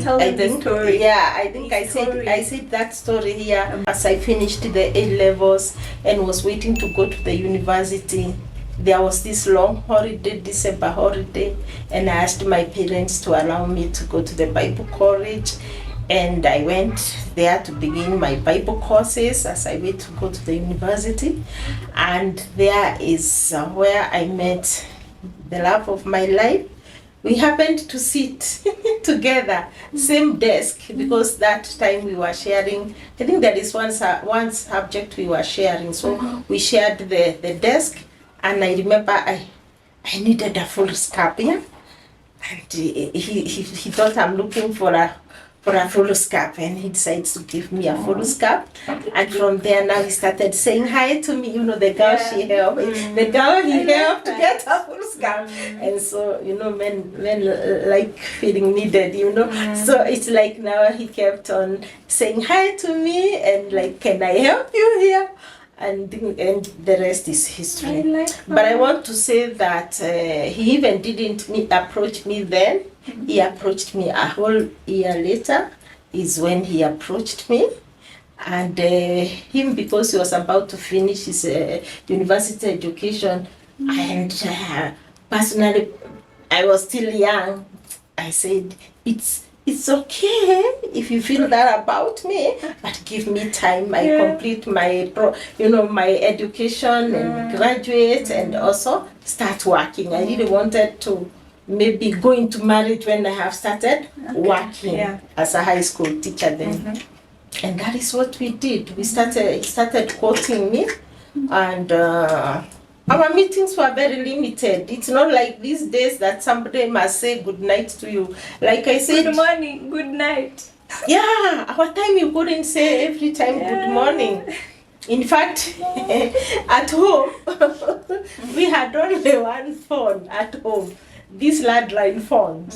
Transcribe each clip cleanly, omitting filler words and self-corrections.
tell them the story. Yeah, I think I said that story here as I finished the A levels and was waiting to go to the university. There was this long holiday, December holiday, and I asked my parents to allow me to go to the Bible college. And I went there to begin my Bible courses as I wait to go to the university. And there is where I met the love of my life. We happened to sit together, same desk, because that time we were sharing, I think there is one subject we were sharing. So we shared the desk. And I remember I needed a full scarf, yeah? And he thought I'm looking for a full scarf, and he decides to give me a full scarf. And from there now he started saying hi to me, the girl she helped, the girl he helped to get a full scarf. And so, men like feeling needed, So it's like now he kept on saying hi to me and like, can I help you here? And the rest is history. But I want to say that he even didn't approach me then. He approached me a whole year later is when he approached me. And him, because he was about to finish his university education, and personally, I was still young, I said, it's okay if you feel that about me, but give me time. I complete my my education and graduate and also start working. I really wanted to maybe go into marriage when I have started working as a high school teacher then. And that is what we did. He started quoting me, and our meetings were very limited. It's not like these days that somebody must say good night to you. Like I said, good morning, good night. Yeah, our time you couldn't say every time good morning. In fact, at home, we had only one phone at home, this landline phone.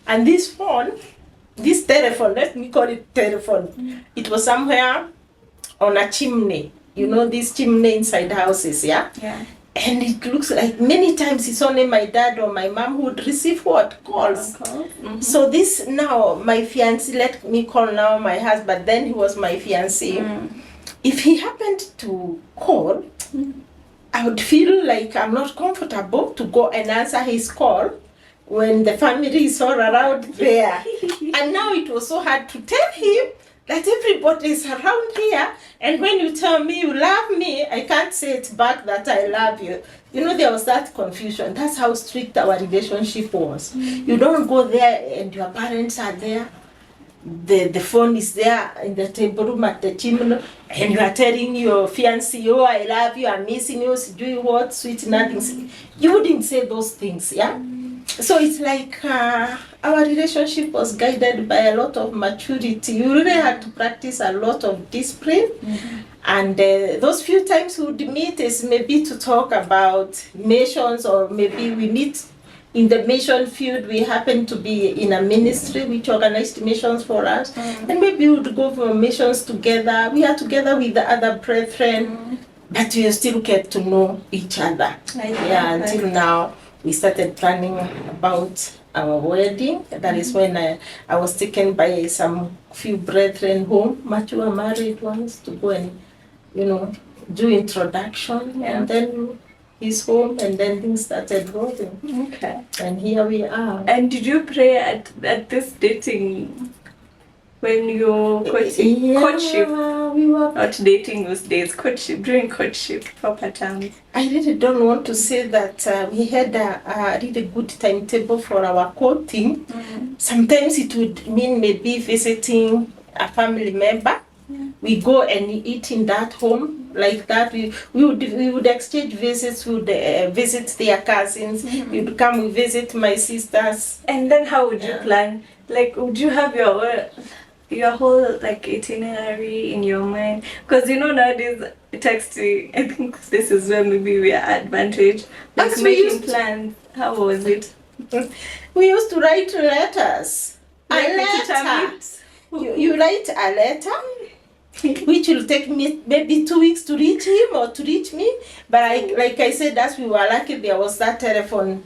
And this telephone, let me call it telephone, it was somewhere on a chimney. This chimney inside houses, yeah? And it looks like many times it's only my dad or my mom who would receive calls. So this now, my fiancé, let me call now my husband, then he was my fiancé. If he happened to call, I would feel like I'm not comfortable to go and answer his call when the family is all around there. And now it was so hard to tell him that everybody is around here, and when you tell me you love me, I can't say it back that I love you. There was that confusion. That's how strict our relationship was. You don't go there and your parents are there. The phone is there in the table room at the chimney, and you are telling your fiancé, oh, I love you, I'm missing you, do what, sweet nothing. You wouldn't say those things, yeah? So it's like our relationship was guided by a lot of maturity. You really had to practice a lot of discipline. And those few times we would meet is maybe to talk about missions, or maybe we meet in the mission field. We happen to be in a ministry which organized missions for us. And maybe we would go for missions together. We are together with the other brethren, but we still get to know each other. Until now. We started planning about our wedding. That is when I was taken by some few brethren home, mature married ones, to go and, do introduction. And then he's home, and then things started rolling. Okay. And here we are. And did you pray at this dating when you're courtship? Courtship. We were not dating those days. Courtship, during courtship, proper terms. I really don't want to say that we had a really good timetable for our courting. Sometimes it would mean maybe visiting a family member. We go and eat in that home like that. We would exchange visits. We would visit their cousins. We would come, we visit my sisters. And then how would you plan? Like, would you have your whole like itinerary in your mind? Because nowadays texting, I think this is where maybe we are advantage. Like making plans. How was it? We used to write letters. A letter. You write a letter, which will take me maybe 2 weeks to reach him or to reach me. But like I said, as we were lucky, there was that telephone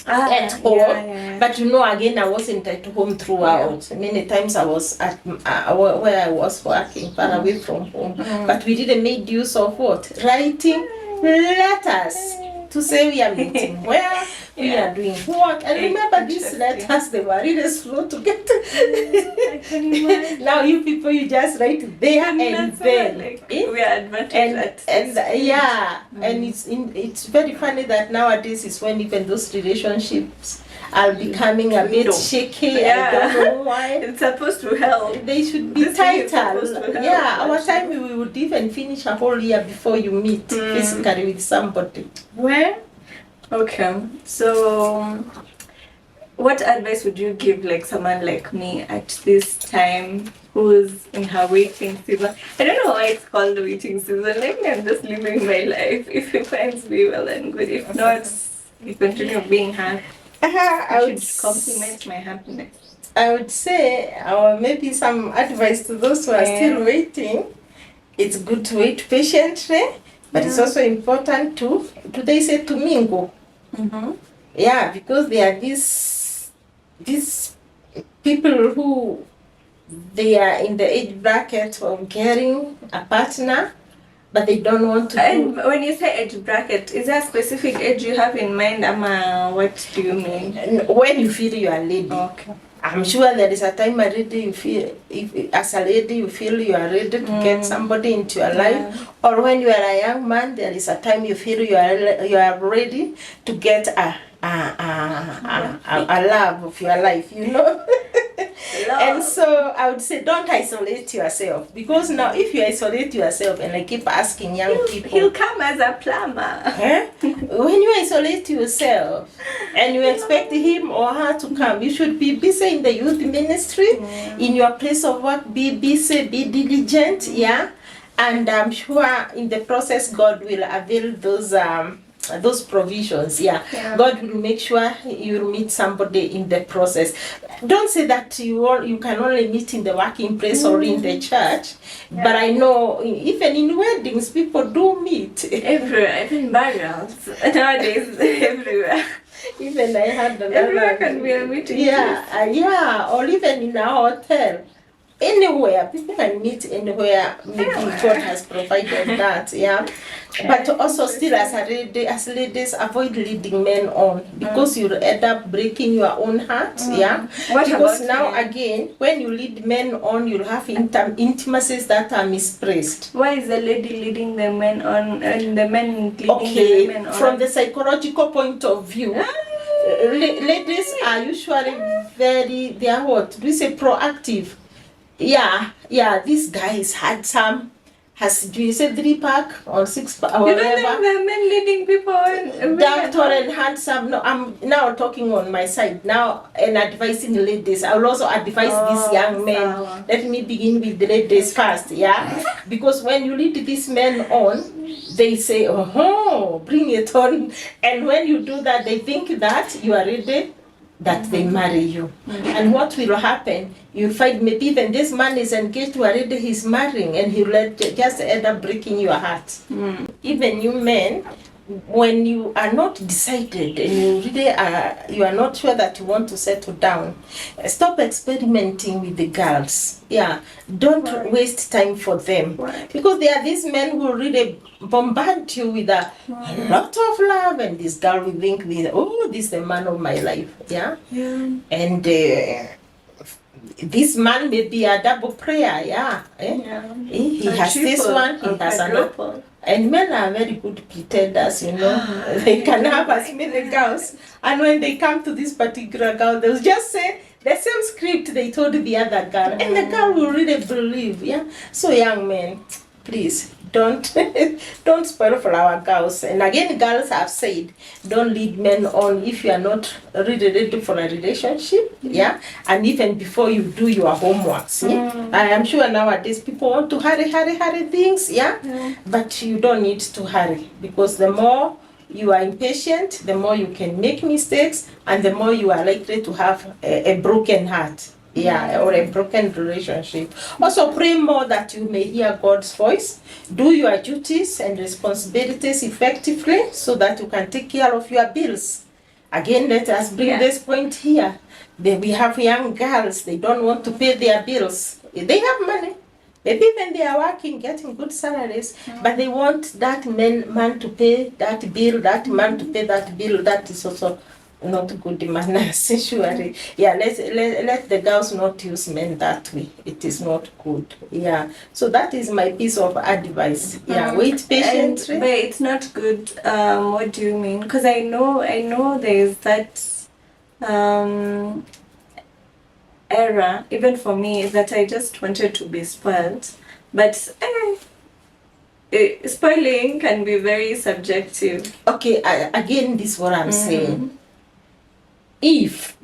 at home. Yeah. But you know, again, I wasn't at home throughout. Many times I was at where I was working, far away from home. But we didn't make use of what? Writing letters to say we are meeting where, we are doing what. And remember, these letters, they were really slow to get. I can imagine. Now you people, you just write there and then. Like, we are advantaged and and it's very funny that nowadays is when even those relationships are becoming a bit shaky. I don't know why. It's supposed to help. They should be tighter. Our time we would even finish a whole year before you meet physically with somebody. Where? Okay, so what advice would you give like someone like me at this time who's in her waiting season? I don't know why it's called the waiting season. Like I'm just living my life. If it finds me, well and good. If not, you continue being happy. I should compliment my happiness. I would say, maybe some advice to those who are still waiting. It's good to wait patiently, but it's also important to mingle. Yeah, because there are these people who they are in the age bracket of getting a partner, but they don't want to. And when you say age bracket, is there a specific age you have in mind, Ama? What do you mean? When you feel you are ready. Okay. I'm sure there is a time already you feel, if as a lady you feel you are ready to get somebody into your life, or when you are a young man, there is a time you feel you are ready to get a love of your life, you know. And so I would say don't isolate yourself, because now if you isolate yourself, and I keep asking young people, he'll come as a plumber. When you isolate yourself and you expect him or her to come, you should be busy in the youth ministry, in your place of work. Be busy, be diligent, and I'm sure in the process God will avail those provisions. God will make sure you meet somebody in the process. Don't say that you can only meet in the working place or in the church, but I know even in weddings people do meet everywhere, even burials nowadays. Everywhere. Even I had another, everywhere can be a meeting. Or even in a hotel. Anywhere, people can meet anywhere. Maybe God has provided that, But also still as ladies, avoid leading men on, because you'll end up breaking your own heart, Because now again, when you lead men on, you'll have intimacies that are misplaced. Why is the lady leading the men on and the men leading the men on? From the psychological point of view, ladies are usually they are what? Do we say proactive? This guy is handsome. Do you say 3-pack or 6-pack or whatever? You don't think the men leading people doctor and handsome? No, I'm now talking on my side now and advising ladies. I will also advise these young men. Let me begin with the ladies first, because when you lead these men on, they say, bring it on. And when you do that, they think that you are ready, that they marry you. And what will happen? You'll find maybe even this man is engaged to already, he's marrying, and he'll just end up breaking your heart. Even you men, when you are not decided and you are not sure that you want to settle down, stop experimenting with the girls. Don't waste time for them, because there are these men who really bombard you with a lot of love, and this girl will think this is the man of my life, and this man may be a double prayer, he has this one, he has another. And men are very good pretenders, you know. They can have as many girls, and when they come to this particular girl, they'll just say the same script they told the other girl, and the girl will really believe. So young men, please don't spoil for our girls. And again, girls have said, don't lead men on if you are not really ready for a relationship. And even before you do your homeworks. I am sure nowadays people want to hurry things. But you don't need to hurry, because the more you are impatient, the more you can make mistakes, and the more you are likely to have a broken heart. Or a broken relationship. Also pray more that you may hear God's voice. Do your duties and responsibilities effectively, so that you can take care of your bills. Again, let us bring this point here. We have young girls, they don't want to pay their bills. They have money. Maybe even they are working, getting good salaries, but they want that man to pay that bill, that man to pay that bill. That is also not good manners, usually. Yeah, let the girls not use men that way. It is not good. Yeah. So that is my piece of advice. Yeah, wait patiently. But it's not good. What do you mean? Because I know there's that era, even for me, that I just wanted to be spoiled. But spoiling can be very subjective. Okay, again, this is what I'm saying. If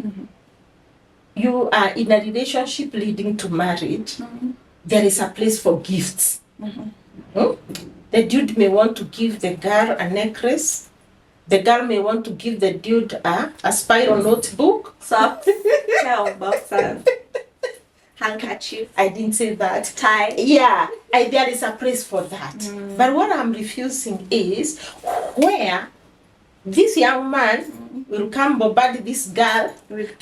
you are in a relationship leading to marriage, there is a place for gifts. The dude may want to give the girl a necklace. The girl may want to give the dude a spiral notebook. Socks, boxers, handkerchief. I didn't say that. Tie. Yeah, there is a place for that. But what I'm refusing is where this young man will come bombard this girl with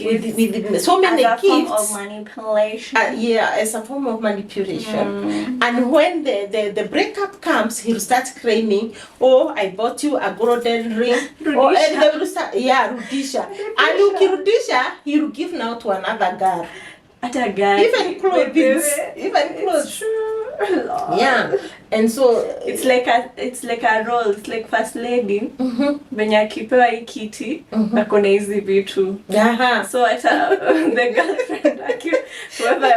so many gifts. As a form of manipulation. As a form of manipulation. And when the breakup comes, he'll start claiming, oh, I bought you a golden ring. And they will start, Rudisha. And Rudisha, he'll give now to another girl. Other girl. Even clothes. Even clothes. Yeah, and so it's like a role. It's like first lady venye akipewa hii kiti akona hizi vitu. So the girlfriend whoever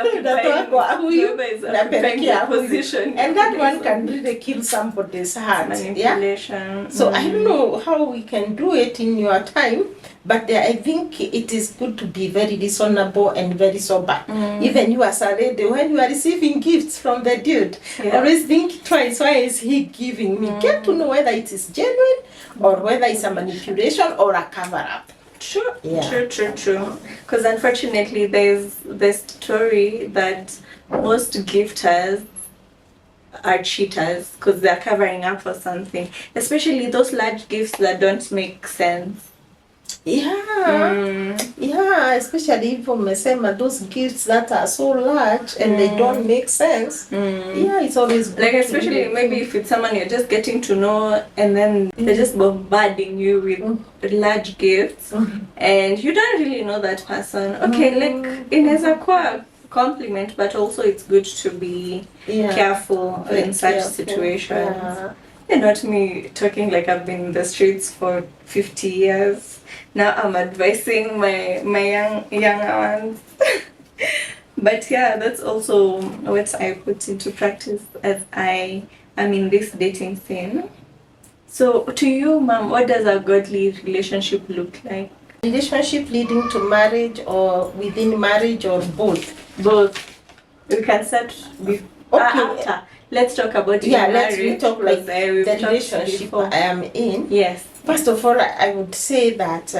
is occupying the position, and that one can really kill somebody's heart. Manipulation. So I don't know how we can do it in your time, but I think it is good to be very reasonable and very sober. Even you as a lady, when you are receiving gifts from the dude, always think twice, why is he giving me? Get to know whether it is genuine or whether it's a manipulation or a cover-up. True. Because unfortunately there's the story that most gifters are cheaters because they're covering up for something, especially those large gifts that don't make sense. Especially if those gifts that are so large and they don't make sense. It's always good, like, especially maybe if it's someone you're just getting to know and then they're just bombarding you with large gifts and you don't really know that person. Okay, like in a compliment, but also it's good to be careful in such situations. And not me talking like I've been in the streets for 50 years. Now I'm advising my younger ones. But yeah, that's also what I put into practice as I am in this dating scene. So to you, ma'am, what does a godly relationship look like? Relationship leading to marriage or within marriage or both? Both. We can start with after. Let's talk about let's talk like the relationship I am in. Yes. First of all, I would say that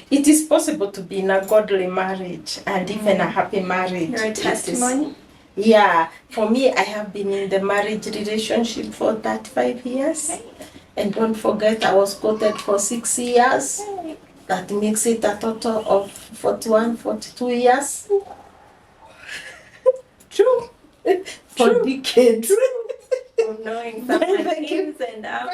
it is possible to be in a godly marriage and even a happy marriage. Your testimony? For me, I have been in the marriage relationship for 35 years. And don't forget, I was quoted for 6 years. That makes it a total of 41, 42 years. True. For decades. Knowing someone ins and out.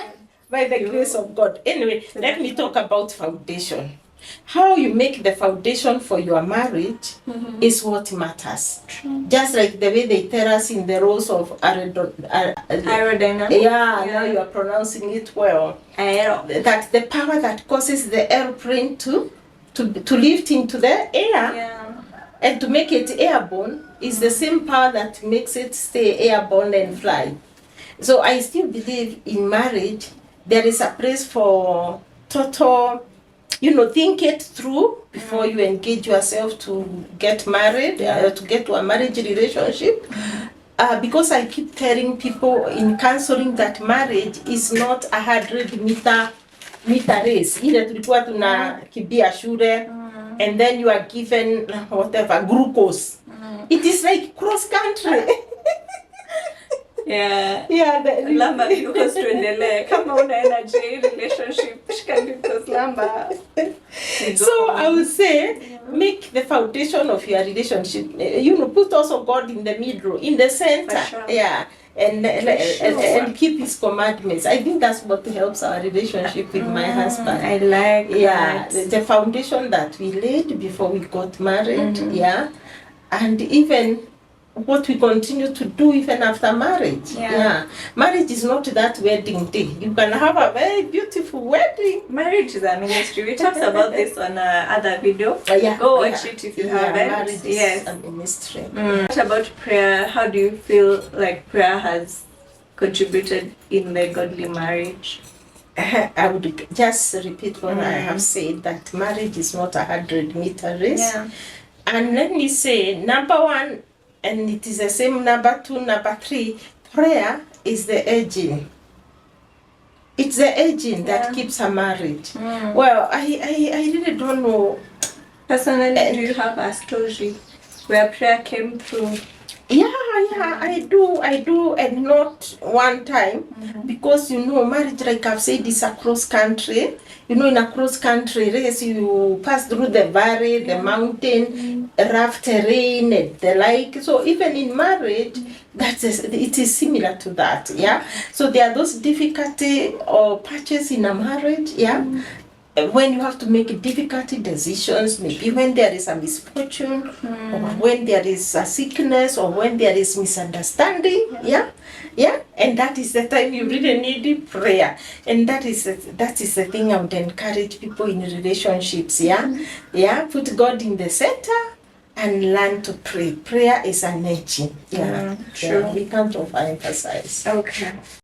By the grace of God. Anyway, let me talk about foundation. How you make the foundation for your marriage is what matters. True. Just like the way they tell us in the rules of aerodynamics. Now you are pronouncing it well. That the power that causes the airplane to lift into the air and to make it airborne is the same power that makes it stay airborne and fly. So I still believe in marriage there is a place for total, think it through before you engage yourself to get married, to get to a marriage relationship. Because I keep telling people in counseling that marriage is not a 100-meter race. Ile tulikuwa tunakimbia shule and then you are given whatever glucose. It is like cross country. Yeah. Yeah, Lamba because tuendelee kama una energy relationship shika because lamba. So I would say make the foundation of your relationship, put also God in the middle, in the center. Sure. Yeah. And keep his commandments. I think that's what helps our relationship with my husband. I like that. The foundation that we laid before we got married. Yeah. And even what we continue to do even after marriage. Yeah. Marriage is not that wedding day. You can have a very beautiful wedding. Marriage is a ministry. We talked about this on other video. Go watch it if you haven't. Marriage is a ministry. What about prayer? How do you feel like prayer has contributed in the godly marriage? I would just repeat what I have said, that marriage is not 100-meter race. Yeah. And let me say, number one, and it is the same number two, number three, prayer is the engine. It's the engine that keeps a marriage. Well, I really don't know. Personally, do you have a story where prayer came through? Yeah, I do, and not one time, because marriage, like I've said, is a cross country. In a cross country race, you pass through the valley, the mountain, rough terrain, and the like. So even in marriage, it is similar to that. Yeah. So there are those difficulty or patches in a marriage. Yeah. When you have to make difficult decisions, maybe when there is a misfortune, or when there is a sickness, or when there is misunderstanding, and that is the time you really need prayer. And that is the thing I would encourage people in relationships. Put God in the center and learn to pray. Prayer is an engine. True. We can't overemphasize. Okay.